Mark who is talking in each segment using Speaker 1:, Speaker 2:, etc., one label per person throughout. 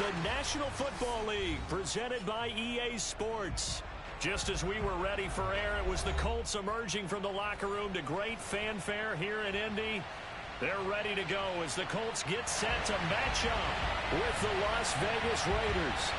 Speaker 1: the National Football League, presented by EA Sports. Just as we were ready for air, it was the Colts emerging from the locker room to great fanfare here in Indy. They're ready to go as the Colts get set to match up with the Las Vegas Raiders.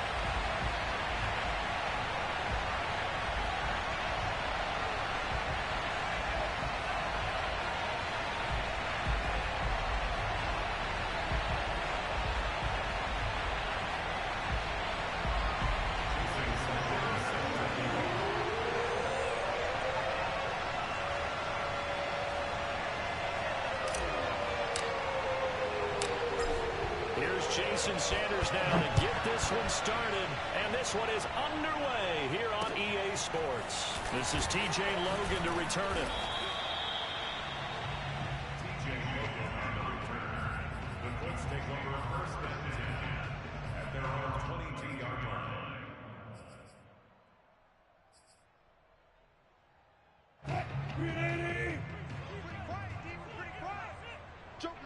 Speaker 1: Jason Sanders now to get this one started, and this one is underway here on EA Sports. This is TJ Logan to return it.
Speaker 2: TJ Logan on the return. The Colts take over first and 10 at their own 22-yard line.
Speaker 3: Pretty quiet, D. Pretty quiet. Joker.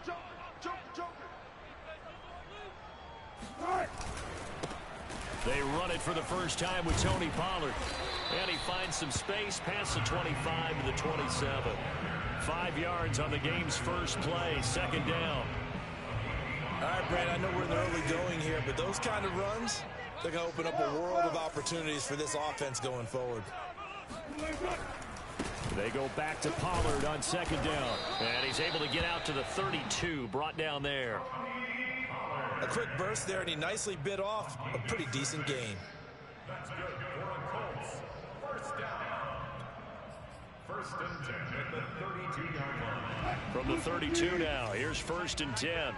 Speaker 1: They run it for the first time with Tony Pollard. And he finds some space past the 25 to the 27. 5 yards on the game's first play, second down.
Speaker 4: All right, Brad, I know we're in the early going here, but those kind of runs, they're going to open up a world of opportunities for this offense going forward.
Speaker 1: They go back to Pollard on second down. And he's able to get out to the 32, brought down there.
Speaker 4: A quick burst there, and he nicely bit off a pretty decent gain.
Speaker 2: That's good for the Colts. First down. First and 10 at the 32-yard line.
Speaker 1: From the 32 now, here's first and 10.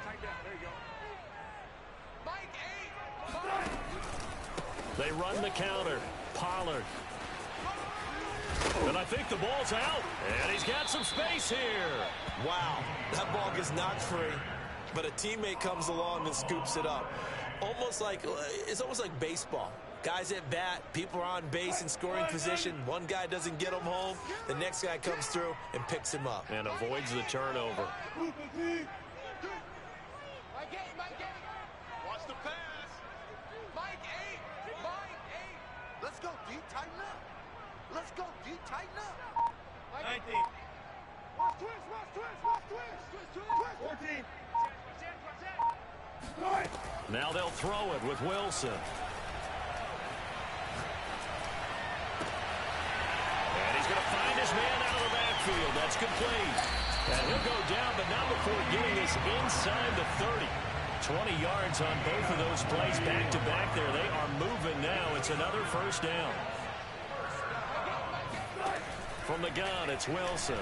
Speaker 1: They run the counter. Pollard. And I think the ball's out. And he's got some space here.
Speaker 4: Wow, that ball gets knocked free, but a teammate comes along and scoops it up. It's almost like baseball. Guys at bat, people are on base in scoring position. One guy doesn't get him home. The next guy comes through and picks him up.
Speaker 1: And avoids the turnover.
Speaker 3: Watch the pass. Mike 8. Let's go, D. Tighten up. Let's go, D. Tighten up. 19. Watch twist. 14.
Speaker 1: Now they'll throw it with Wilson. And he's going to find his man out of the backfield. That's complete. And he'll go down, but not before getting this inside the 30. 20 yards on both of those plays back-to-back there. They are moving now. It's another first down. From the gun, it's Wilson.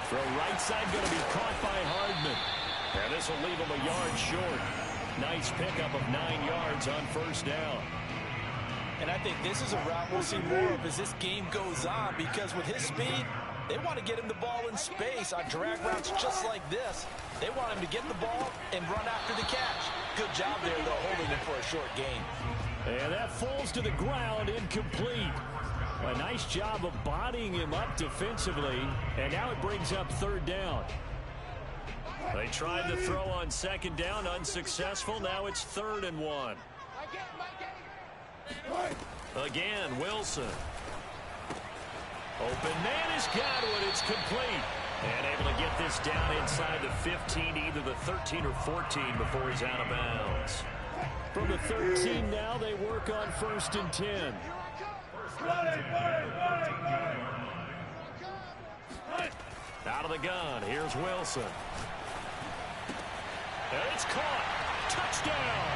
Speaker 1: Throw right side going to be caught by Hardman. And this will leave him a yard short. Nice pickup of 9 yards on first down.
Speaker 4: And I think this is a route we'll see more of as this game goes on, because with his speed, they want to get him the ball in space on drag routes just like this. They want him to get the ball and run after the catch. Good job there, though, holding him for a short gain.
Speaker 1: And that falls to the ground, incomplete. A nice job of bodying him up defensively, and now it brings up third down. They tried to throw on second down, unsuccessful. Now it's 3rd and 1. Again, Wilson. Open man has got it. It's complete. And able to get this down inside the 15, either the 13 or 14 before he's out of bounds. From the 13 now, they work on 1st and 10. Out of the gun, here's Wilson. And it's caught. Touchdown.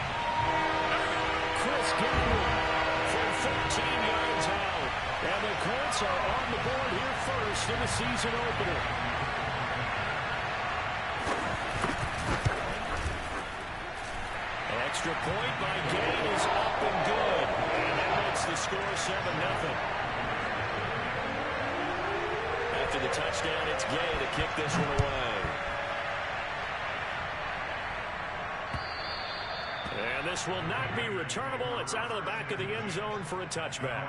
Speaker 1: Chris Godwin from 13 yards out. And the Colts are on the board here first in the season opener. Extra point by Gay is up and good. And that makes the score 7-0. After the touchdown, it's Gay to kick this one away. And this will not be returnable. It's out of the back of the end zone for a touchback.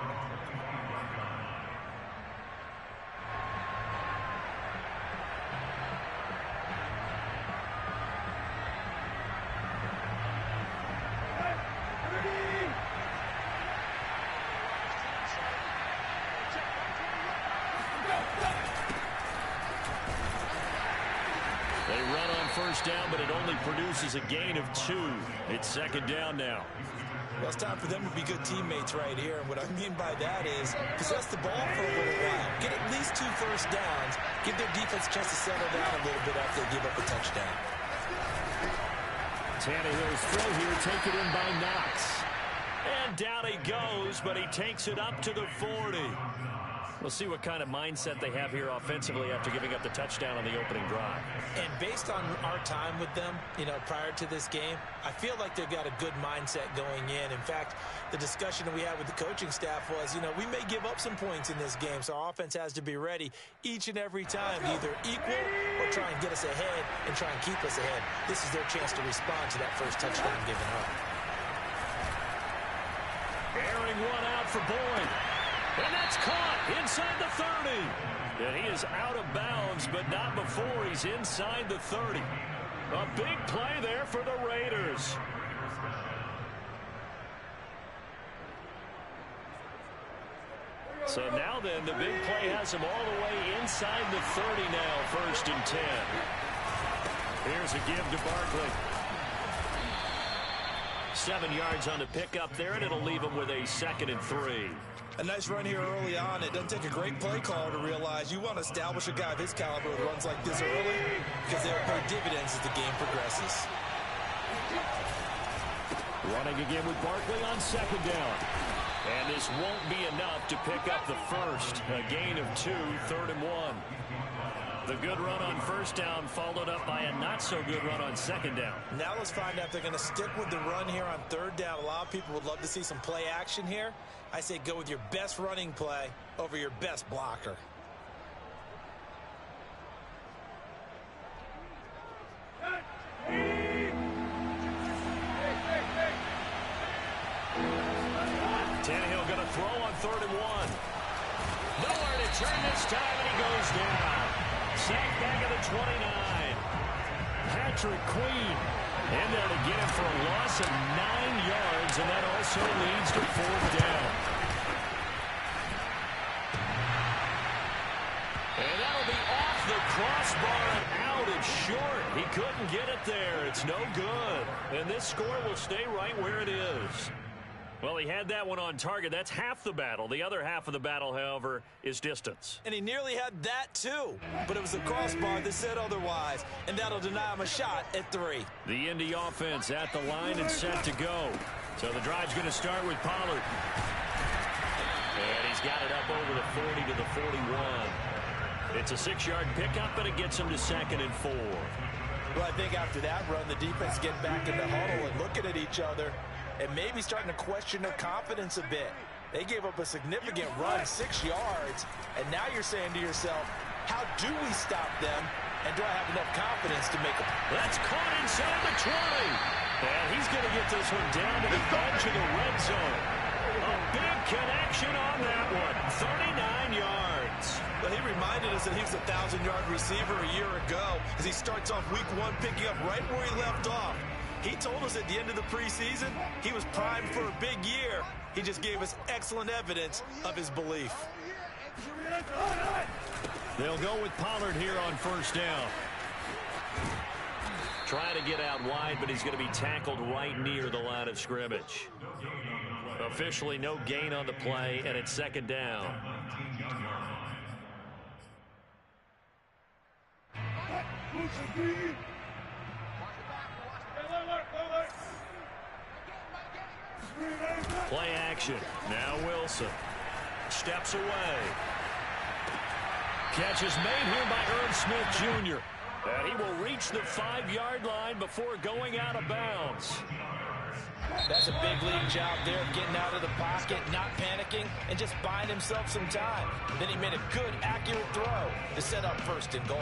Speaker 1: They run on first down, but it only produces a gain of 2. It's second down now.
Speaker 4: Well, it's time for them to be good teammates right here. And what I mean by that is possess the ball for a little while. Get at least 2 first downs. Give their defense a chance to settle down a little bit after they give up a touchdown.
Speaker 1: Tannehill's throw here, taken in by Knox. And down he goes, but he takes it up to the 40. We'll see what kind of mindset they have here offensively after giving up the touchdown on the opening drive.
Speaker 4: And based on our time with them, prior to this game, I feel like they've got a good mindset going in. In fact, the discussion that we had with the coaching staff was, we may give up some points in this game, so our offense has to be ready each and every time, either equal or try and get us ahead and try and keep us ahead. This is their chance to respond to that first touchdown given up.
Speaker 1: Airing one out for Boyd. And that's caught inside the 30. And he is out of bounds, but not before he's inside the 30. A big play there for the Raiders. So now then, the big play has him all the way inside the 30 now, 1st and 10. Here's a give to Barkley. 7 yards on the pickup there, and it'll leave him with a 2nd and 3.
Speaker 4: A nice run here early on. It doesn't take a great play caller to realize you want to establish a guy of his caliber who runs like this early because they'll pay dividends as the game progresses.
Speaker 1: Running again with Barkley on 2nd down. And this won't be enough to pick up the first. A gain of 2, 3rd and 1. The good run on 1st down followed up by a not-so-good run on 2nd down.
Speaker 4: Now let's find out if they're going to stick with the run here on 3rd down. A lot of people would love to see some play action here. I say go with your best running play over your best blocker.
Speaker 1: Tannehill going to throw on 3rd and 1. Nowhere to turn this time, and he goes down. Sacked back at the 29. Patrick Queen in there to get him for a loss of 9 yards, and that also leads to 4th down. And that'll be off the crossbar and out. It's short. He couldn't get it there. It's no good. And this score will stay right where it is. Well, he had that one on target. That's half the battle. The other half of the battle, however, is distance.
Speaker 4: And he nearly had that, too. But it was the crossbar that said otherwise, and that'll deny him a shot at 3.
Speaker 1: The Indy offense at the line and set to go. So the drive's going to start with Pollard. And he's got it up over the 40 to the 41. It's a 6-yard pickup, but it gets him to 2nd and 4.
Speaker 4: Well, I think after that run, the defense get back in the huddle and looking at each other and maybe starting to question their confidence a bit. They gave up a significant run, 6 yards, and now you're saying to yourself, how do we stop them, and do I have enough confidence to make a...
Speaker 1: That's caught inside the 20. And he's going to get this one down to the edge of the red zone. A big connection on that one, 39 yards.
Speaker 4: Well, he reminded us that he was a 1,000-yard receiver a year ago as he starts off week 1 picking up right where he left off. He told us at the end of the preseason he was primed for a big year. He just gave us excellent evidence of his belief.
Speaker 1: They'll go with Pollard here on 1st down. Trying to get out wide, but he's going to be tackled right near the line of scrimmage. Officially no gain on the play, and it's 2nd down. Play action. Now Wilson steps away. Catch is made here by Irv Smith Jr. And he will reach the 5-yard line before going out of bounds.
Speaker 4: That's a big league job there of getting out of the pocket, not panicking, and just buying himself some time. Then he made a good, accurate throw to set up 1st and goal.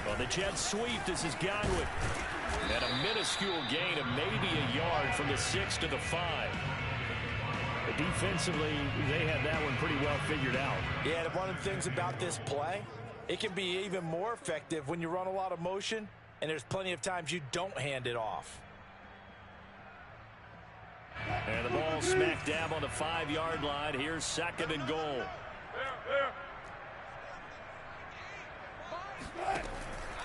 Speaker 1: Well, the Jets sweep. This is Godwin. And a minuscule gain of maybe a yard from the 6 to the 5. But defensively, they had that one pretty well figured out.
Speaker 4: Yeah, one of the things about this play, it can be even more effective when you run a lot of motion, and there's plenty of times you don't hand it off.
Speaker 1: And the ball smack dab on the 5-yard line. Here's 2nd and goal.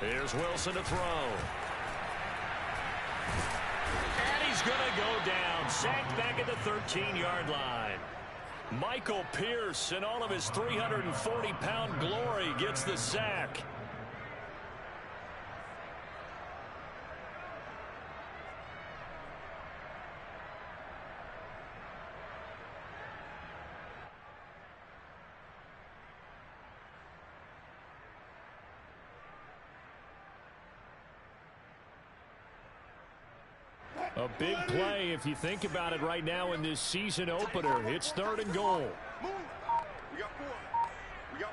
Speaker 1: Here's Wilson to throw. And he's going to go down. Sacked back at the 13-yard line. Michael Pierce, in all of his 340-pound glory, gets the sack. A big play if you think about it right now in this season opener. It's 3rd and goal.
Speaker 3: Move. We got 4. We got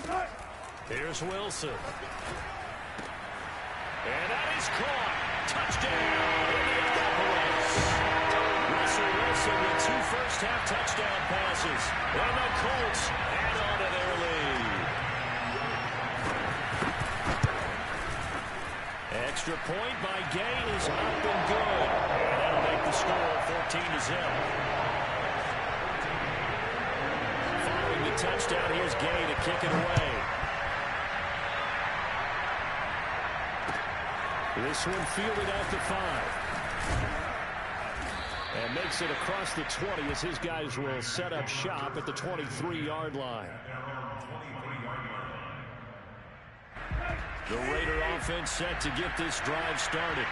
Speaker 3: 4.
Speaker 1: Here's Wilson. And that is caught. Touchdown, Indianapolis. Russell Wilson with 2 first-half touchdown passes. And the Colts add on to their lead. Extra point by Gay is up and good. And that'll make the score 14-0. Following the touchdown, here's Gay to kick it away. This one fielded out to 5. And makes it across the 20 as his guys will set up shop at the 23-yard line. The Raider offense set to get this drive started.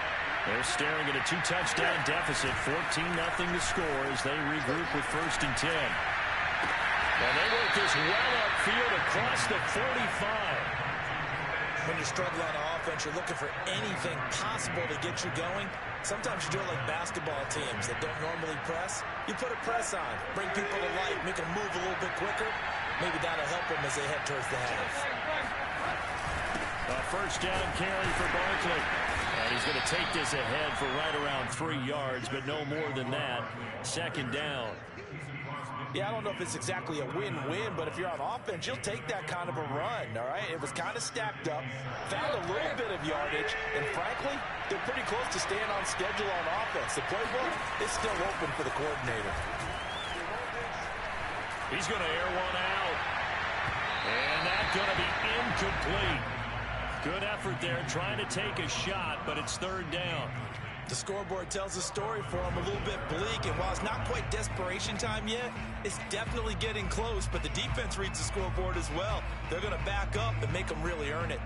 Speaker 1: They're staring at a 2-touchdown deficit, 14-0 to score as they regroup with 1st and 10. And they work this well upfield across the 45.
Speaker 4: When you struggle on offense, you're looking for anything possible to get you going. Sometimes you do it like basketball teams that don't normally press. You put a press on, bring people to life, make them move a little bit quicker. Maybe that'll help them as they head towards the half.
Speaker 1: A 1st down carry for Barkley. And he's going to take this ahead for right around 3 yards, but no more than that. 2nd down.
Speaker 4: Yeah, I don't know if it's exactly a win-win, but if you're on offense, you'll take that kind of a run, all right? It was kind of stacked up, found a little bit of yardage, and frankly, they're pretty close to staying on schedule on offense. The playbook is still open for the coordinator.
Speaker 1: He's going to air one out. And that's going to be incomplete. Good effort there, trying to take a shot, but it's 3rd down.
Speaker 4: The scoreboard tells a story for him, a little bit bleak, and while it's not quite desperation time yet, it's definitely getting close, but the defense reads the scoreboard as well. They're going to back up and make them really earn it.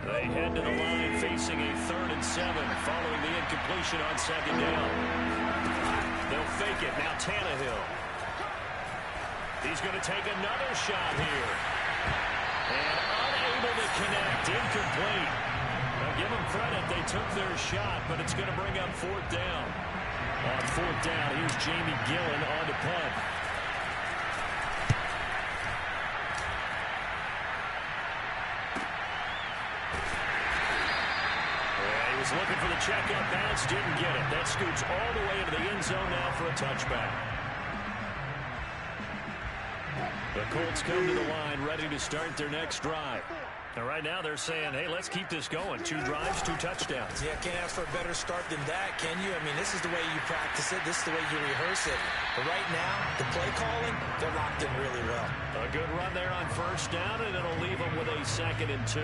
Speaker 1: They head to the line facing a 3rd and 7 following the incompletion on 2nd down. They'll fake it. Now Tannehill. He's going to take another shot here. And unable to connect. Incomplete. Now give them credit. They took their shot, but it's going to bring up 4th down. On 4th down, here's Jamie Gillen on to punt. Looking for the checkup bounce, didn't get it. That scoots all the way into the end zone now for a touchback. The Colts come to the line, ready to start their next drive. And right now they're saying, hey, let's keep this going. 2 drives, 2 touchdowns.
Speaker 4: Yeah, can't ask for a better start than that, can you? I mean, this is the way you practice it. This is the way you rehearse it. But right now, the play calling, they're locked in really well.
Speaker 1: A good run there on 1st down, and it'll leave them with a 2nd and 2.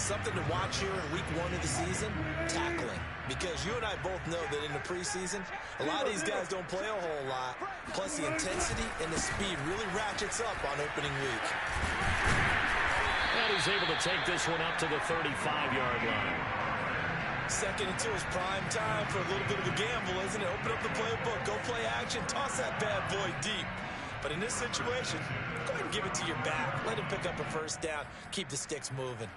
Speaker 4: Something to watch here in week 1 of the season, tackling. Because you and I both know that in the preseason, a lot of these guys don't play a whole lot. Plus the intensity and the speed really ratchets up on opening week.
Speaker 1: And he's able to take this one up to the 35-yard line.
Speaker 4: 2nd and 2 is prime time for a little bit of a gamble, isn't it? Open up the playbook, go play action, toss that bad boy deep. But in this situation, go ahead and give it to your back. Let him pick up a 1st down, keep the sticks moving.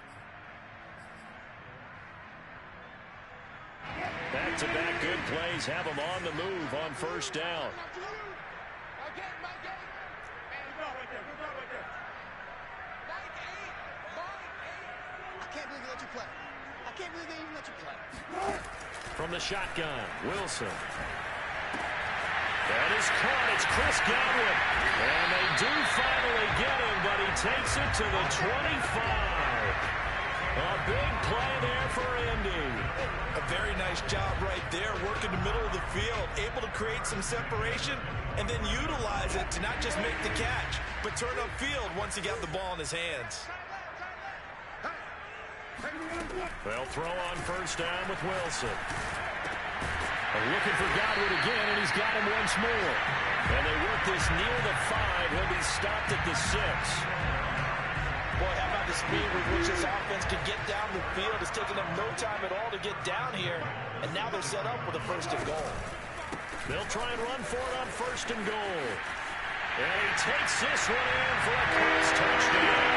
Speaker 1: Back-to-back good plays have them on the move on 1st down.
Speaker 3: I can't believe they let you play. I can't believe they even let you play.
Speaker 1: From the shotgun, Wilson. That is caught it's Chris Godwin. And they do finally get him, but he takes it to the 25. A big play there for Indy.
Speaker 4: A very nice job right there, working the middle of the field, able to create some separation, and then utilize it to not just make the catch, but turn upfield once he got the ball in his hands.
Speaker 1: They'll throw on first down with Wilson. Looking for Godwin again, and he's got him once more. And they work this near the 5. He'll be stopped at the 6.
Speaker 4: Boy, how about the speed with which this offense can get down the field? It's taking them no time at all to get down here. And now they're set up with a first and goal.
Speaker 1: They'll try and run for it on first and goal. And he takes this one in for a close touchdown.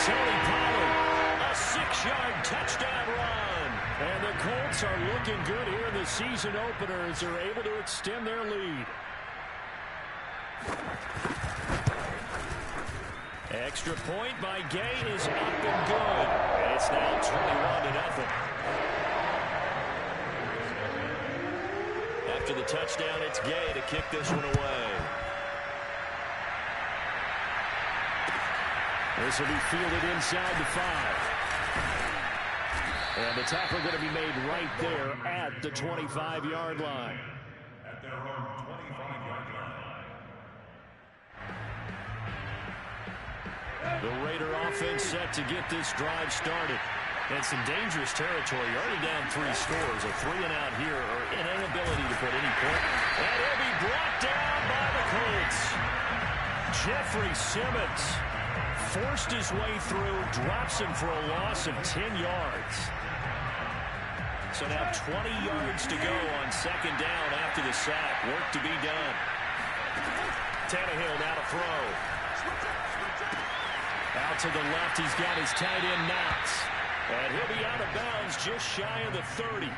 Speaker 1: Tony Pollard, a 6-yard touchdown run. And the Colts are looking good here in the season opener as they're able to extend their lead. Extra point by Gay is up and good. And it's now 21-0. After the touchdown, it's Gay to kick this one away. This will be fielded inside the 5. And the tackle going to be made right there at the 25-yard line.
Speaker 2: At their own 25-yard line.
Speaker 1: The Raider offense set to get this drive started. And some dangerous territory. Already down 3 scores. A 3-and-out here, or an inability to put any point. And he'll be brought down by the Colts. Jeffrey Simmons forced his way through, drops him for a loss of 10 yards. So now 20 yards to go on second down after the sack. Work to be done. Tannehill now to throw. Out to the left, he's got his tight end Knox. And he'll be out of bounds just shy of the 30.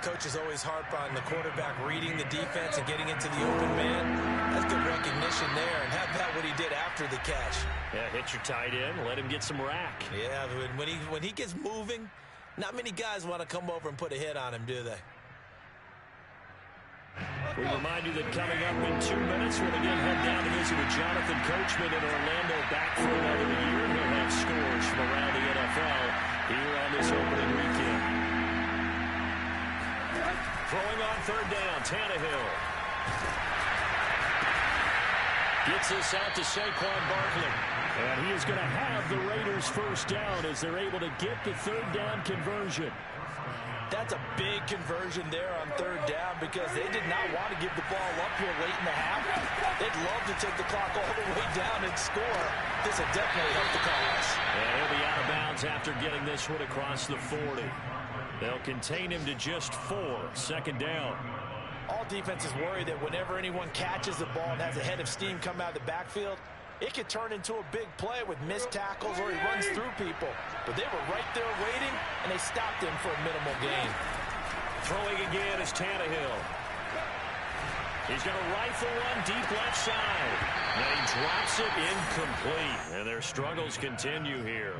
Speaker 4: Coaches always harp on the quarterback reading the defense and getting into the open man. That's good recognition there. And how about what he did after the catch?
Speaker 1: Yeah, hit your tight end, let him get some rack.
Speaker 4: Yeah, when he gets moving, not many guys want to come over and put a hit on him, do they?
Speaker 1: We remind you that coming up in 2 minutes, we'll again head down to visit with Jonathan Coachman in Orlando, back for another year. He'll have scores from around the NFL here on this opening weekend. Throwing on third down, Tannehill. Gets this out to Saquon Barkley. And he is going to have the Raiders first down as they're able to get the third down conversion.
Speaker 4: That's a big conversion there on third down because they did not want to give the ball up here late in the half. They'd love to take the clock all the way down and score. This will definitely help the cause.
Speaker 1: And he'll be out of bounds after getting this one across the 40. They'll contain him to just 4. Second down.
Speaker 4: All defenses worry that whenever anyone catches the ball and has a head of steam come out of the backfield, it could turn into a big play with missed tackles or he runs through people. But they were right there waiting, and they stopped him for a minimal gain.
Speaker 1: Throwing again is Tannehill. He's going to rifle one deep left side. And he drops it incomplete. And their struggles continue here.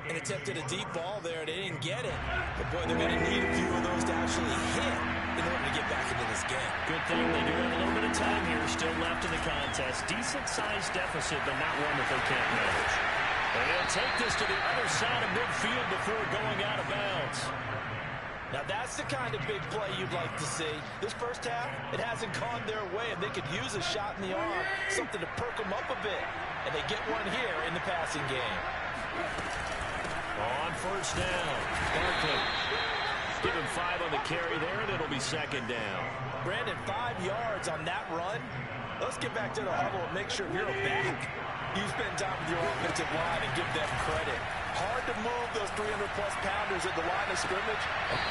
Speaker 4: And attempted a deep ball there, and they didn't get it. But, boy, they're going to need a few of those to actually hit in order to get back into this game.
Speaker 1: Good thing they do have a little bit of time here still left in the contest. Decent-sized deficit, but not one that they can't manage. And they'll take this to the other side of midfield before going out of bounds.
Speaker 4: Now, that's the kind of big play you'd like to see. This first half, it hasn't gone their way, and they could use a shot in the arm, something to perk them up a bit. And they get one here in the passing game.
Speaker 1: On first down, Barkley. Give him 5 on the carry there, and it'll be second down.
Speaker 4: Brandon, 5 yards on that run. Let's get back to the huddle and make sure you're a back. You spend time with your offensive line and give them credit. Hard to move those 300-plus pounders at the line of scrimmage.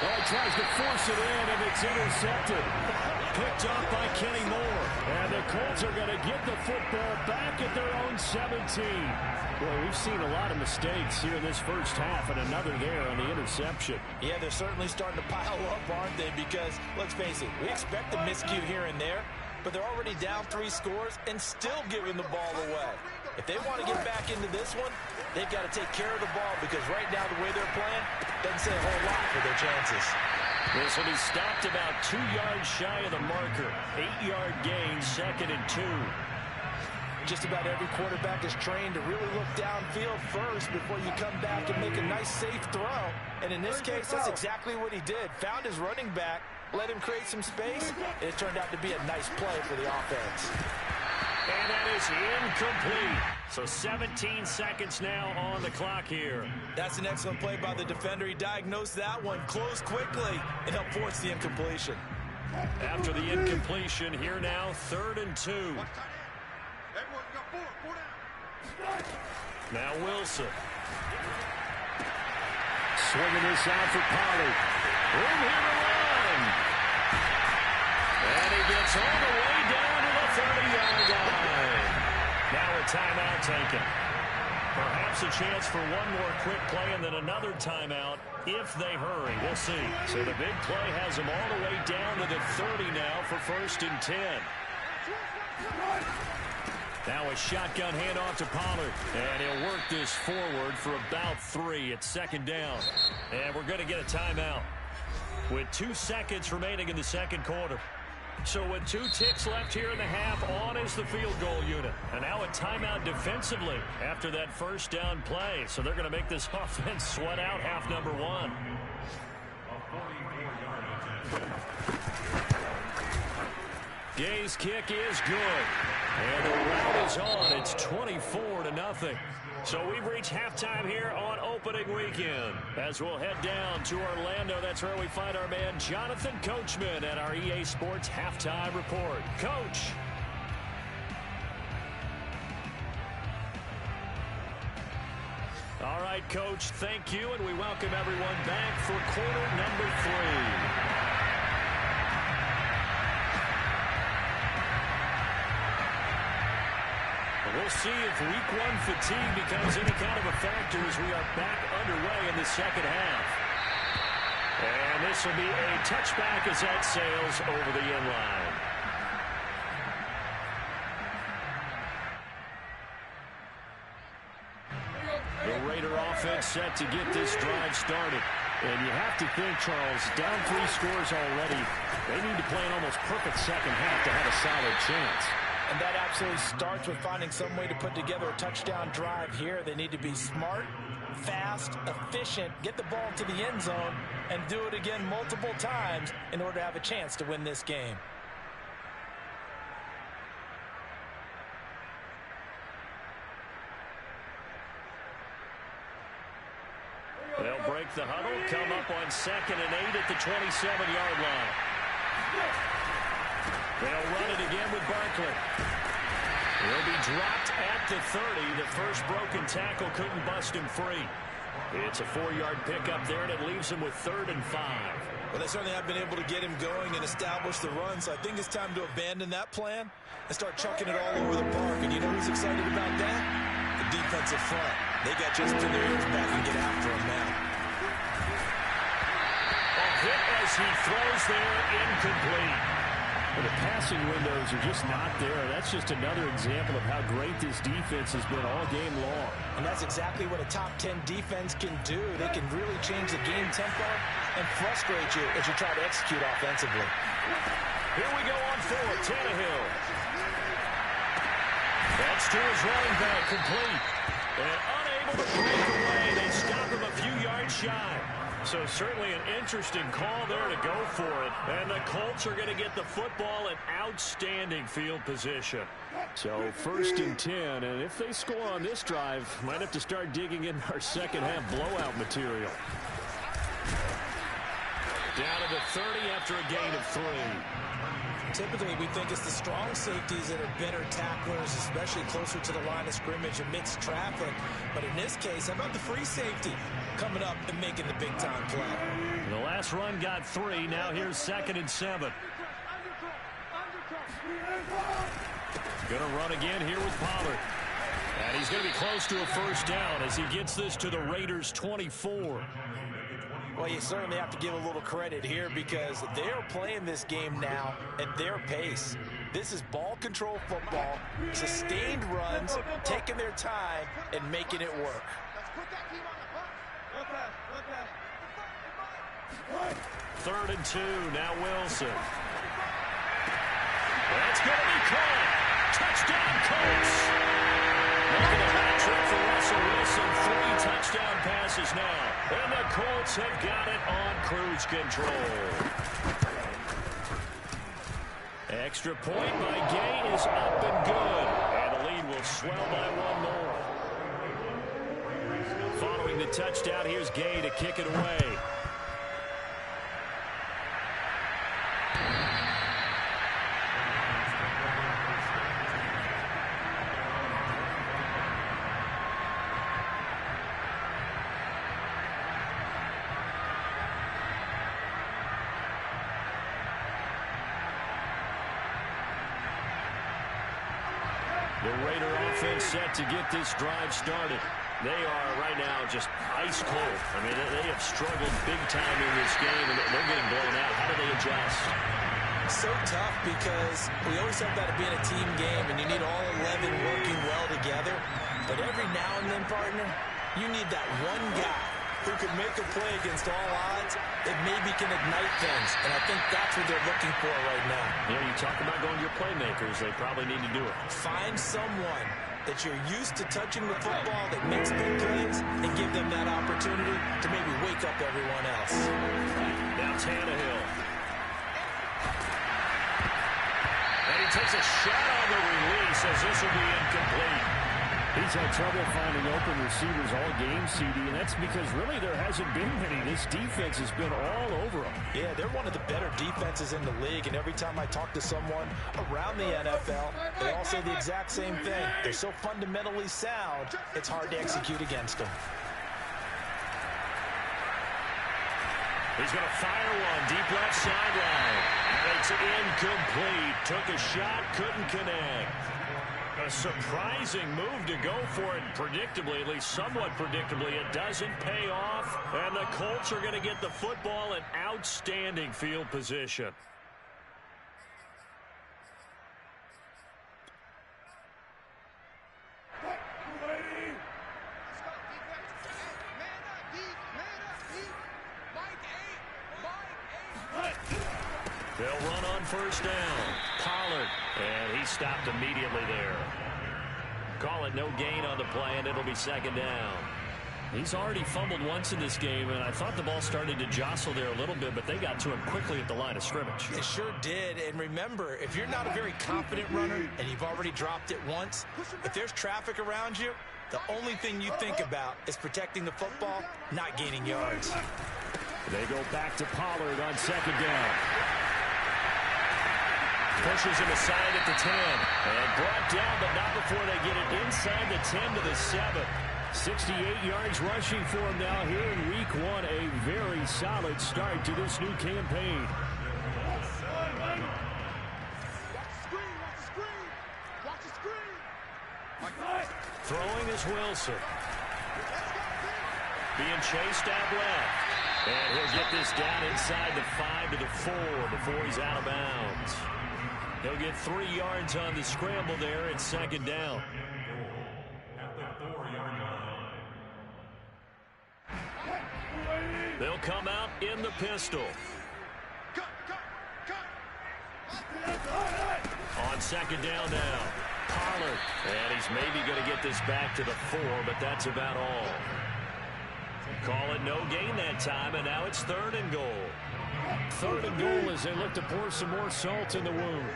Speaker 1: Well, he tries to force it in, and it's intercepted. Picked off by Kenny Moore. And the Colts are going to get the football back at their own 17. Well, we've seen a lot of mistakes here in this first half, and another there on the interception.
Speaker 4: Yeah, they're certainly starting to pile up, aren't they? Because, let's face it, we expect a miscue here and there, but they're already down 3 scores and still giving the ball away. If they want to get back into this one, they've got to take care of the ball because right now the way they're playing doesn't say a whole lot for their chances.
Speaker 1: This will be stopped about 2 yards shy of the marker. 8-yard gain, 2nd and 2.
Speaker 4: Just about every quarterback is trained to really look downfield first before you come back and make a nice, safe throw. And in this case, that's exactly what he did. Found his running back, let him create some space, and it turned out to be a nice play for the offense.
Speaker 1: And that is incomplete. So 17 seconds now on the clock here.
Speaker 4: That's an excellent play by the defender. He diagnosed that one, closed quickly, and helped force the incompletion.
Speaker 1: After the incompletion, here now, 3rd and 2. Now Wilson. Swinging this out for Pollard. Room here to run. And he gets all the way down to the 30-yard line. Now a timeout taken. Perhaps a chance for one more quick play and then another timeout if they hurry. We'll see. So the big play has them all the way down to the 30 now for 1st and 10. Now a shotgun handoff to Pollard. And he'll work this forward for about 3. It's 2nd down. And we're going to get a timeout with 2 seconds remaining in the 2nd quarter. So with 2 ticks left here in the half, on is the field goal unit. And now a timeout defensively after that 1st down play. So they're going to make this offense sweat out half number 1. Gay's kick is good. And the route is on. It's 24-0. So we've reached halftime here on opening weekend. As we'll head down to Orlando, that's where we find our man Jonathan Coachman at our EA Sports Halftime Report. Coach. All right, Coach, thank you, and we welcome everyone back for quarter number 3. We'll see if week 1 fatigue becomes any kind of a factor as we are back underway in the 2nd half. And this will be a touchback as that sails over the end line. The Raider offense set to get this drive started. And you have to think, Charles, down 3 scores already. They need to play an almost perfect 2nd half to have a solid chance.
Speaker 4: And that absolutely starts with finding some way to put together a touchdown drive here. They need to be smart, fast, efficient, get the ball to the end zone, and do it again multiple times in order to have a chance to win this game.
Speaker 1: They'll break the huddle, come up on 2nd and 8 at the 27-yard line. They'll run it again with Barkley. He'll be dropped at the 30. The first broken tackle couldn't bust him free. It's a 4-yard pickup there, and it leaves him with 3rd and 5.
Speaker 4: Well, they certainly have been able to get him going and establish the run, so I think it's time to abandon that plan and start chucking it all over the park. And you know who's excited about that? The defensive front. They got just to their ears back and get after him now.
Speaker 1: A hit as he throws there, incomplete.
Speaker 5: Well, the passing windows are just not there. That's just another example of how great this defense has been all game long.
Speaker 4: And that's exactly what a top 10 defense can do. They can really change the game tempo and frustrate you as you try to execute offensively.
Speaker 1: Here we go on 4, Tannehill. That's to his running back, complete. And unable to break away. They stop him a few yards shy. So certainly an interesting call there to go for it. And the Colts are going to get the football in outstanding field position.
Speaker 5: So 1st and 10, and if they score on this drive, might have to start digging in our 2nd half blowout material.
Speaker 1: Down to the 30 after a gain of 3.
Speaker 4: Typically, we think it's the strong safeties that are better tacklers, especially closer to the line of scrimmage amidst traffic. But in this case, how about the free safety coming up and making the big-time play?
Speaker 1: The last run got 3. Now here's 2nd and 7. Going to run again here with Pollard. And he's going to be close to a 1st down as he gets this to the Raiders' 24.
Speaker 4: Well, you certainly have to give a little credit here because they're playing this game now at their pace. This is ball control football, sustained runs, taking their time, and making it work.
Speaker 1: 3rd and 2. Now Wilson. That's going to be caught. Touchdown, Colts. Making a hat trick for Russell Wilson. 3 touchdown passes now. And the Colts have got it on cruise control. Extra point by Gay is up and good. And the lead will swell by 1 more. Following the touchdown, here's Gay to kick it away. The Raider offense set to get this drive started. They are right now just ice cold. I mean, they have struggled big time in this game, and they're getting blown out. How do they adjust?
Speaker 4: So tough because we always have that being a team game, and you need all 11 working well together. But every now and then, partner, you need that one guy who can make a play against all odds that maybe can ignite things. And I think that's what they're looking for right now.
Speaker 1: You know, you talk about going to your playmakers. They probably need to do it.
Speaker 4: Find someone that you're used to touching the football that makes big plays and give them that opportunity to maybe wake up everyone else.
Speaker 1: Now Tannehill. And he takes a shot on the release as this will be incomplete.
Speaker 5: He's had trouble finding open receivers all game, CD, and that's because really there hasn't been many. This defense has been all over them.
Speaker 4: Yeah, they're one of the better defenses in the league, and every time I talk to someone around the NFL, they all say the exact same thing. They're so fundamentally sound, it's hard to execute against them.
Speaker 1: He's going to fire one deep left sideline. It's incomplete. Took a shot, couldn't connect. A surprising move to go for it predictably, at least somewhat predictably. It doesn't pay off, and the Colts are going to get the football in outstanding field position. They'll run on first down. Pollard, and he stopped immediately there. Call it no gain on the play, and it'll be 2nd down. He's already fumbled once in this game, and I thought the ball started to jostle there a little bit, but they got to him quickly at the line of scrimmage.
Speaker 4: It sure did, and remember, if you're not a very confident runner and you've already dropped it once, if there's traffic around you, the only thing you think about is protecting the football, not gaining yards.
Speaker 5: They go back to Pollard on 2nd down.
Speaker 1: Pushes him aside at the 10. And brought down, but not before they get it inside the 10 to the 7.
Speaker 5: 68 yards rushing for him now here in week 1. A very solid start to this new campaign.
Speaker 1: Throwing is Wilson. Being chased out left. And he'll get this down inside the 5 to the 4 before he's out of bounds. He'll get 3 yards on the scramble there at 2nd down.
Speaker 2: At the 4-yard line.
Speaker 1: They'll come out in the pistol. On 2nd down now. Pollard. And he's maybe going to get this back to the 4, but that's about all. Call it no gain that time, and now it's 3rd and goal.
Speaker 5: 3rd and goal as they look to pour some more salt in the wound.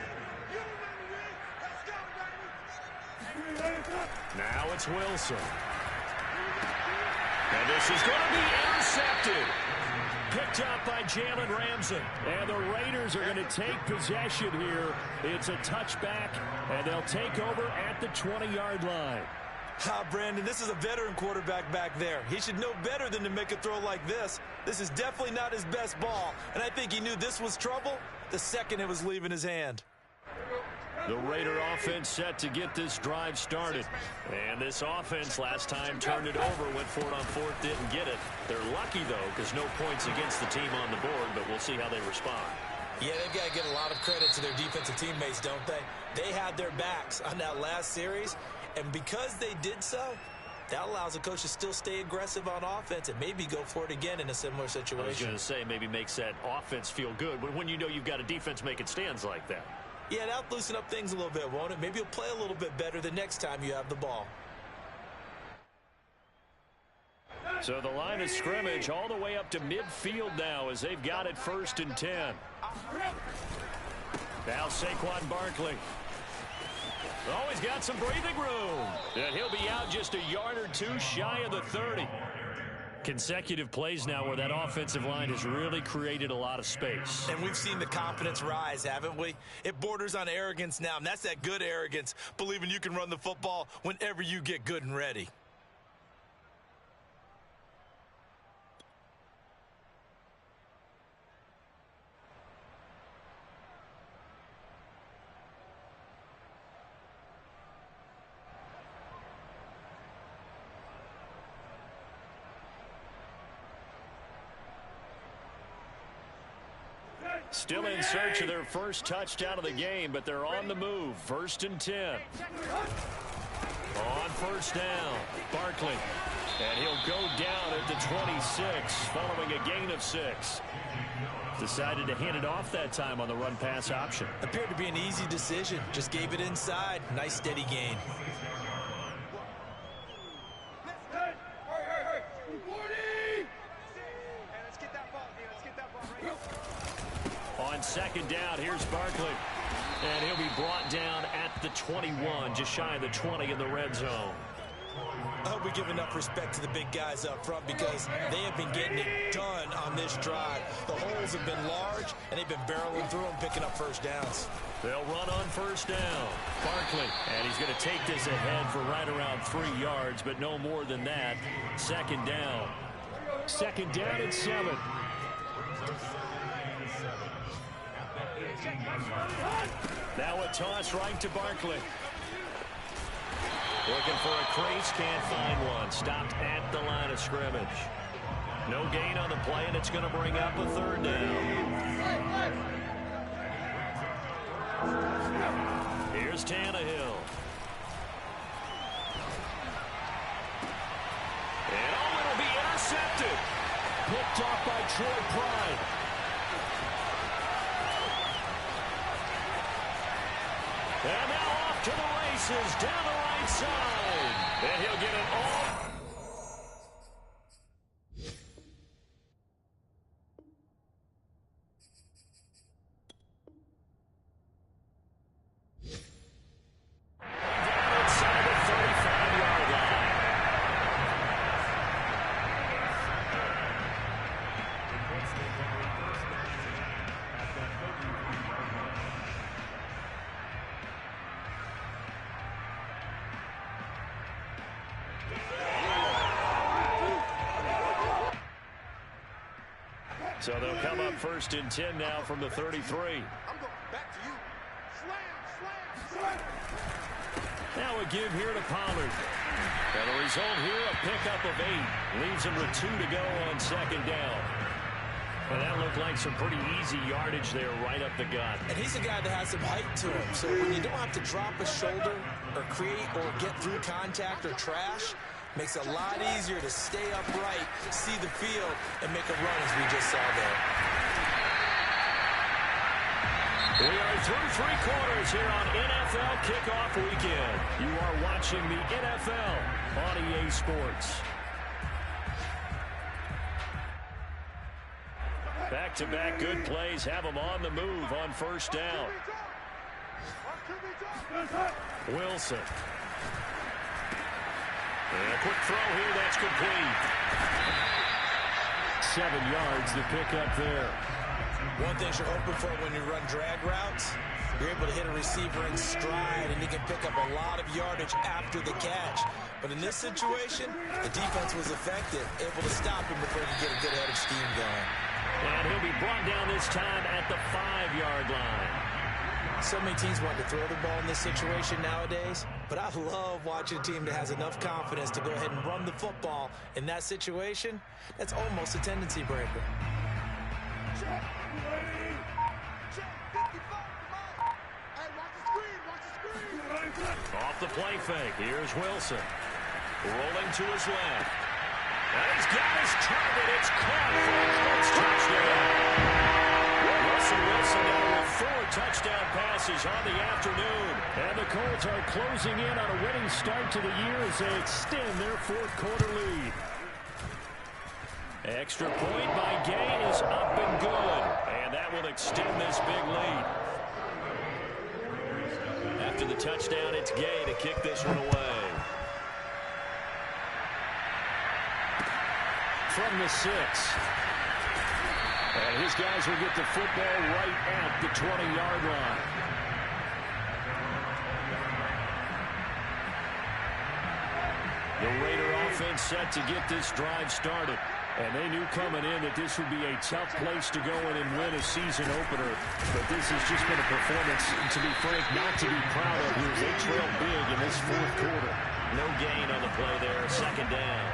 Speaker 1: Now it's Wilson. And this is going to be intercepted. Picked up by Jalen Ramsey.
Speaker 5: And the Raiders are going to take possession here. It's a touchback, and they'll take over at the 20-yard line.
Speaker 4: Brandon, this is a veteran quarterback back there. He should know better than to make a throw like this. This is definitely not his best ball, and I think he knew this was trouble the second it was leaving his hand.
Speaker 1: The Raider offense set to get this drive started. And this offense last time turned it over, went for it on 4th, didn't get it. They're lucky, though, because no points against the team on the board, but we'll see how they respond.
Speaker 4: Yeah, they've got to give a lot of credit to their defensive teammates, don't they? They had their backs on that last series, and because they did so, that allows the coach to still stay aggressive on offense and maybe go for it again in a similar situation.
Speaker 1: I was going to say maybe makes that offense feel good, but when you know you've got a defense making stands like that.
Speaker 4: Yeah, that'll loosen up things a little bit, won't it? Maybe you'll play a little bit better the next time you have the ball.
Speaker 1: So the line of scrimmage all the way up to midfield now as they've got it 1st and 10. Now Saquon Barkley. Oh, he's got some breathing room. And he'll be out just a yard or two shy of the 30. Consecutive plays now where that offensive line has really created a lot of space.
Speaker 4: And we've seen the confidence rise, haven't we? It borders on arrogance now, and that's that good arrogance, believing you can run the football whenever you get good and ready.
Speaker 1: Still in search of their first touchdown of the game, but they're on the move. 1st and 10. On 1st down, Barkley. And he'll go down at the 26 following a gain of 6. Decided to hand it off that time on the run-pass option.
Speaker 4: Appeared to be an easy decision. Just gave it inside. Nice steady gain.
Speaker 1: On 2nd down, here's Barkley. And he'll be brought down at the 21, just shy of the 20 in the red zone.
Speaker 4: I hope we give enough respect to the big guys up front because they have been getting it done on this drive. The holes have been large, and they've been barreling through them, picking up 1st downs.
Speaker 1: They'll run on 1st down. Barkley, and he's going to take this ahead for right around 3 yards, but no more than that. 2nd down. 2nd down and 7. Now a toss right to Barkley. Looking for a crease, can't find one. Stopped at the line of scrimmage. No gain on the play, and it's going to bring up a 3rd down. Here's Tannehill. And oh, it'll be intercepted. Picked off by Troy Pride. And now off to the races, down the right side. And he'll get it all. Down inside the 35-yard line. So they'll come up 1st and 10 now from the 33.
Speaker 3: I'm going back to you. Slam.
Speaker 1: Now a give here to Pollard. And the result here, a pickup of 8. Leaves him with 2 to go on 2nd down. And that looked like some pretty easy yardage there right up the gut.
Speaker 4: And he's a guy that has some height to him. So when you don't have to drop a shoulder or create or get through contact or trash, makes it a lot easier to stay upright, see the field, and make a run as we just saw there.
Speaker 1: We are through 3 quarters here on NFL Kickoff Weekend. You are watching the NFL on EA Sports. Back-to-back good plays have them on the move on 1st down. Wilson. And a quick throw here, that's complete. 7 yards, the pickup there.
Speaker 4: One thing you're hoping for when you run drag routes, you're able to hit a receiver in stride, and you can pick up a lot of yardage after the catch. But in this situation, the defense was effective, able to stop him before he could get a good head of steam going.
Speaker 1: And he'll be brought down this time at the 5-yard line.
Speaker 4: So many teams want to throw the ball in this situation nowadays, but I love watching a team that has enough confidence to go ahead and run the football in that situation. That's almost a tendency breaker.
Speaker 3: Check. 55, come on. Hey, watch the screen.
Speaker 1: Off the play fake, here's Wilson. Rolling to his left. And he's got his target. It's caught for a Colts touchdown. Russell Wilson now with 4 touchdown passes on the afternoon. And the Colts are closing in on a winning start to the year as they extend their fourth-quarter lead. Extra point by Gay is up and good. And that will extend this big lead. After the touchdown, it's Gay to kick this one away. From the 6. And his guys will get the football right at the 20-yard line. The Raider offense set to get this drive started. And they knew coming in that this would be a tough place to go in and win a season opener. But this has just been a performance, to be frank, not to be proud of here. They trailed big in this fourth quarter. No gain on the play there. Second down.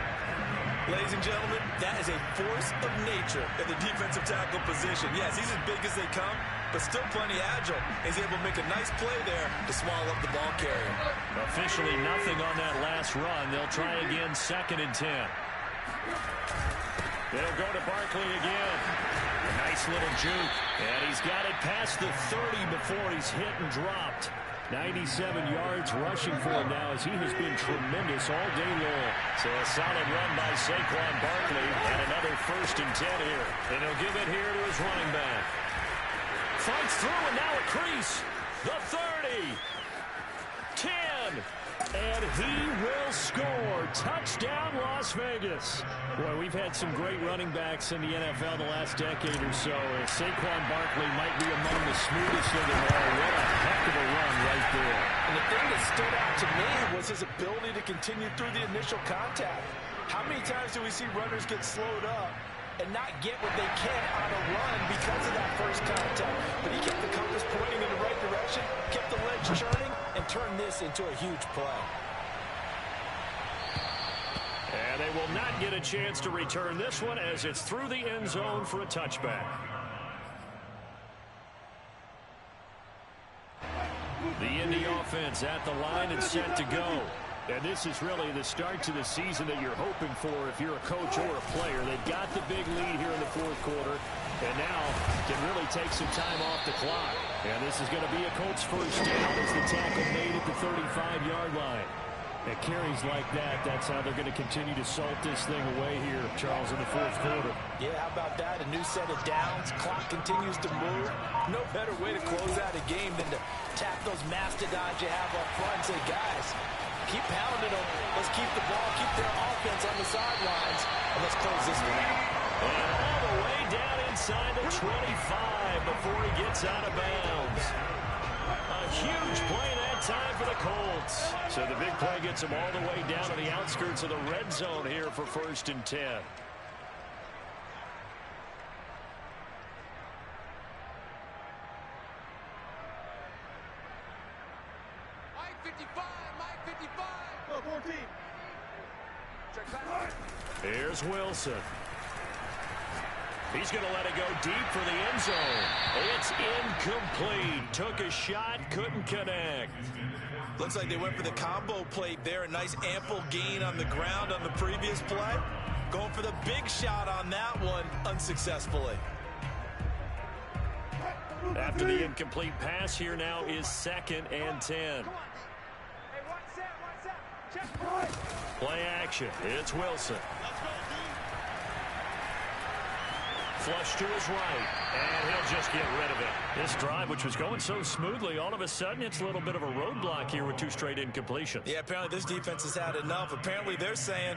Speaker 4: Ladies and gentlemen, that is a force of nature at the defensive tackle position. Yes, he's as big as they come, but still plenty agile. He's able to make a nice play there to swallow up the ball carrier.
Speaker 1: Officially nothing on that last run. They'll try again, 2nd and 10. They'll go to Barkley again. A nice little juke. And he's got it past the 30 before he's hit and dropped. 97 yards rushing for him now as he has been tremendous all day long. So a solid run by Saquon Barkley and another 1st and 10 here. And he'll give it here to his running back. Fights through and now a crease. The 30. 10. And he will score. Touchdown, Las Vegas. Boy, we've had some great running backs in the NFL the last decade or so. Saquon Barkley might be among the smoothest of them all. What a heck of a run right there.
Speaker 4: And the thing that stood out to me was his ability to continue through the initial contact. How many times do we see runners get slowed up and not get what they can on a run because of that first contact? But he kept the compass pointing in the right direction, kept the legs churning, and turned this into a huge play.
Speaker 1: And they will not get a chance to return this one as it's through the end zone for a touchback. The Indy offense at the line and set to go. And this is really the start to the season that you're hoping for if you're a coach or a player. They've got the big lead here in the fourth quarter and now can really take some time off the clock. And this is going to be a Colts first down as the tackle made at the 35-yard line. At carries like that, that's how they're going to continue to salt this thing away here, Charles, in the fourth quarter.
Speaker 4: Yeah, how about that? A new set of downs. Clock continues to move. No better way to close out a game than to tap those mastodons you have up front and say, guys, keep pounding them. Let's keep the ball, keep their offense on the sidelines, and let's close this one out.
Speaker 1: And all the way down inside the 25 before he gets out of bounds. A huge play that time for the Colts. So the big play gets them all the way down to the outskirts of the red zone here for 1st and 10.
Speaker 3: Mike 55, Mike 55. Oh, 14. Check back.
Speaker 1: Here's Wilson. He's going to let it go deep for the end zone. It's incomplete. Took a shot, couldn't connect.
Speaker 4: Looks like they went for the combo plate there. A nice ample gain on the ground on the previous play. Going for the big shot on that one unsuccessfully.
Speaker 1: After the incomplete pass, here now is 2nd and 10. Play action. It's Wilson. Flush to his right, and he'll just get rid of it. This drive, which was going so smoothly, all of a sudden it's a little bit of a roadblock here with 2 straight incompletions.
Speaker 4: Yeah, apparently this defense has had enough. Apparently they're saying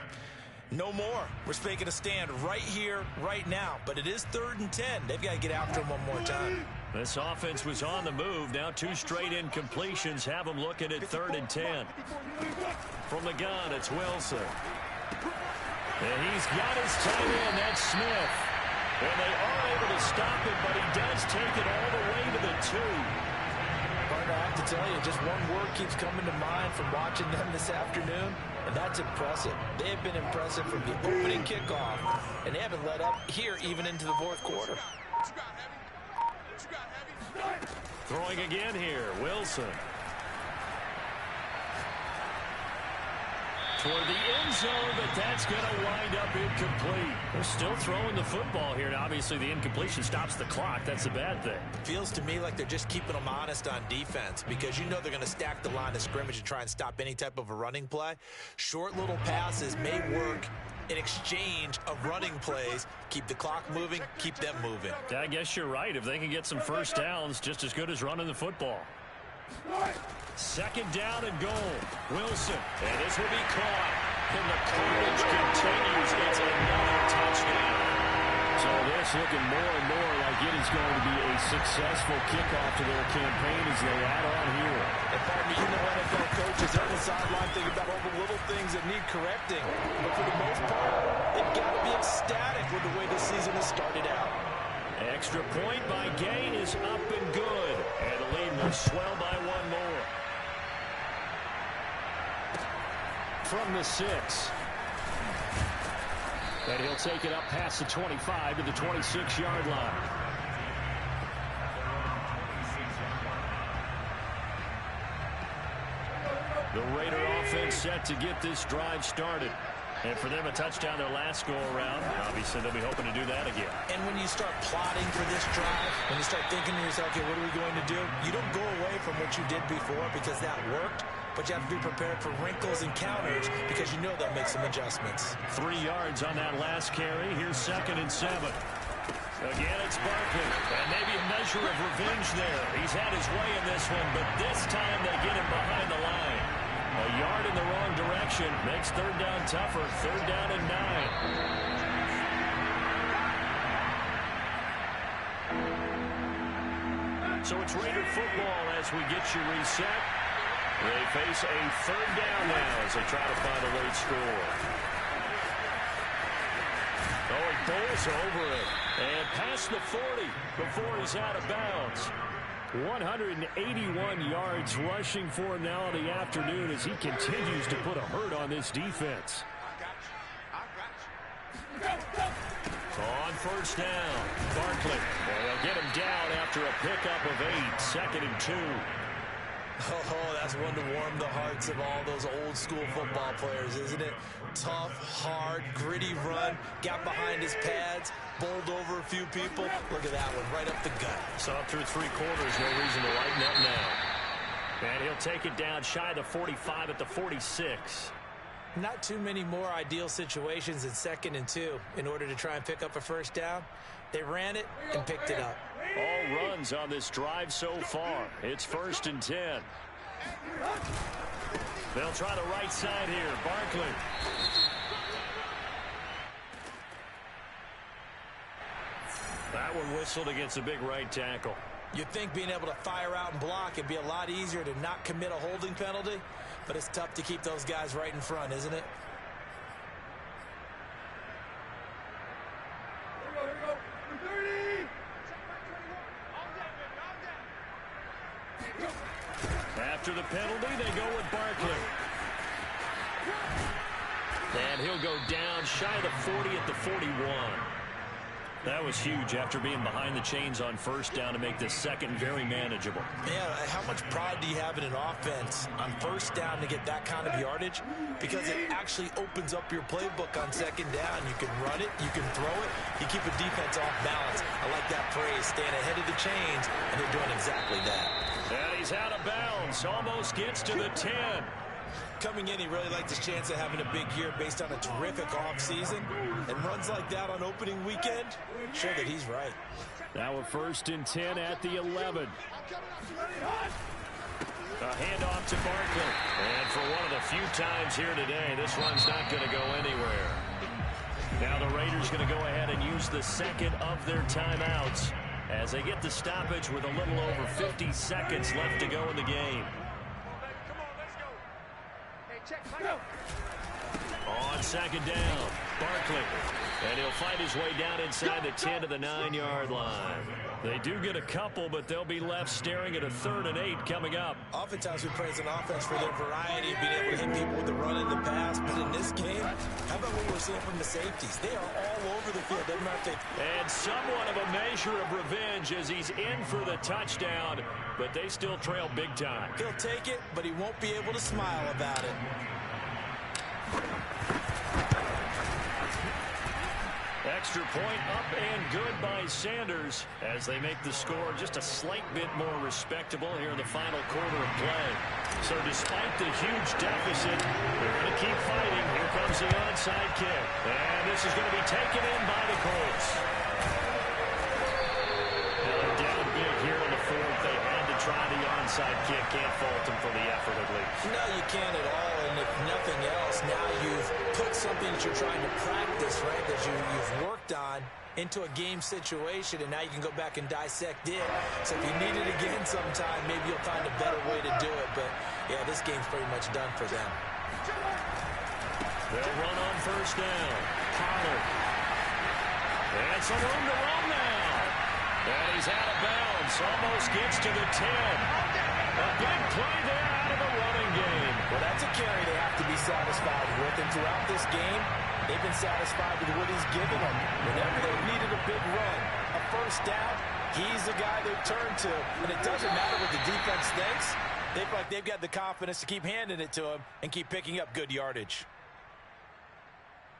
Speaker 4: no more. We're making a stand right here, right now. But it is 3rd and 10. They've got to get after him one more time.
Speaker 1: This offense was on the move. Now 2 straight incompletions have them looking at 3rd and 10. From the gun, it's Wilson. And he's got his tight end. That's Smith. And they are able to stop it, but he does take it all the way to the 2.
Speaker 4: Partner, I have to tell you, just one word keeps coming to mind from watching them this afternoon, and that's impressive. They have been impressive from the opening kickoff, and they haven't let up here even into the fourth quarter.
Speaker 1: Throwing again here, Wilson. toward the end zone, but that's going to wind up incomplete. They're still throwing the football here, and obviously the incompletion stops the clock. That's a bad thing.
Speaker 4: Feels to me like they're just keeping them honest on defense because you know they're going to stack the line of scrimmage and try and stop any type of a running play. Short little passes may work in exchange of running plays. Keep the clock moving, keep them moving.
Speaker 1: I guess you're right. If they can get some first downs, just as good as running the football. Second down and goal. Wilson. And this will be caught. And the carnage continues. It's another touchdown. So this looking more and more like it is going to be a successful kickoff to their campaign as they add on here.
Speaker 4: And pardon me, you know NFL coaches are on the sideline thinking about all the little things that need correcting. But for the most part, they've got to be ecstatic with the way this season has started out.
Speaker 1: Extra point by Gay is up and good. And the lead will swell by one more. From the 6. And he'll take it up past the 25 to the 26-yard line. The Raider offense set to get this drive started. And for them, a touchdown their last go-around. Obviously, they'll be hoping to do that again.
Speaker 4: And when you start plotting for this drive, when you start thinking to yourself, okay, what are we going to do? You don't go away from what you did before because that worked. But you have to be prepared for wrinkles and counters because you know they'll make some adjustments.
Speaker 1: 3 yards on that last carry. Here's 2nd and 7. Again, it's Barkley. And maybe a measure of revenge there. He's had his way in this one, but this time they get him behind the line. A yard in the wrong direction makes third down tougher. 3rd down and 9. So it's Raider football as we get you reset. They face a 3rd down now as they try to find a late score. Oh, he bowls over it. And past the 40 before he's out of bounds. 181 yards rushing for him now in the afternoon as he continues to put a hurt on this defense. On first down, Barkley. And they'll get him down after a pickup of 8. 2nd and 2.
Speaker 4: Oh, that's one to warm the hearts of all those old school football players, isn't it? Tough, hard, gritty run, got behind his pads, bowled over a few people. Look at that one, right up the gut.
Speaker 1: Saw it through 3 quarters, no reason to lighten up now. And he'll take it down shy of the 45 at the 46.
Speaker 4: Not too many more ideal situations in 2nd and 2 in order to try and pick up a first down. They ran it and picked it up.
Speaker 1: All runs on this drive so far. It's 1st and 10. They'll try the right side here. Barkley. That one whistled against a big right tackle.
Speaker 4: You'd think being able to fire out and block it'd be a lot easier to not commit a holding penalty, but it's tough to keep those guys right in front, isn't it?
Speaker 1: After the penalty, they go with Barkley. And he'll go down shy of the 40 at the 41. That was huge after being behind the chains on first down to make this second very manageable.
Speaker 4: Man, how much pride do you have in an offense on first down to get that kind of yardage? Because it actually opens up your playbook on second down. You can run it, you can throw it, you keep a defense off balance. I like that phrase, staying ahead of the chains, and they're doing exactly that.
Speaker 1: And he's out of bounds, almost gets to the 10.
Speaker 4: Coming in, he really liked his chance of having a big year based on a terrific offseason. And runs like that on opening weekend show that he's right.
Speaker 1: Now a 1st and 10 at the 11. A handoff to Barkley. And for one of the few times here today, this one's not going to go anywhere. Now the Raiders going to go ahead and use the second of their timeouts as they get the stoppage with a little over 50 seconds left to go in the game. On second down, Barkley. And he'll fight his way down inside the 10 to the 9-yard line. They do get a couple, but they'll be left staring at a 3rd and 8 coming up.
Speaker 4: Oftentimes we praise an offense for their variety of being able to hit people with the run and the pass. But in this game, how about what we're seeing from the safeties? They are all over the field. Doesn't matter if they...
Speaker 1: And somewhat of a measure of revenge as he's in for the touchdown, but they still trail big time.
Speaker 4: He'll take it, but he won't be able to smile about it.
Speaker 1: extra point up and good by Sanders as they make the score just a slight bit more respectable here in the final quarter of play. So despite the huge deficit, they're going to keep fighting. Here comes the onside kick. And this is going to be taken in by the Colts. Now they're down big here in the fourth. They had to try the onside kick. Can't fault them for the effort at least.
Speaker 4: No, you can't at all. And if nothing else, now you've put something that you're trying to practice, right, that you've worked on into a game situation, and now you can go back and dissect it. So if you need it again sometime, maybe you'll find a better way to do it. But, yeah, this game's pretty much done for them.
Speaker 1: They'll run on first down. Pollard. And some room to run now. And he's out of bounds. Almost gets to the 10. A big play there out of the running game.
Speaker 4: Well, that's a carry they have to be satisfied with. And throughout this game, they've been satisfied with what he's given them. Whenever they needed a big run, a first down, he's the guy they turn to. And it doesn't matter what the defense thinks. They feel like they've got the confidence to keep handing it to him and keep picking up good yardage.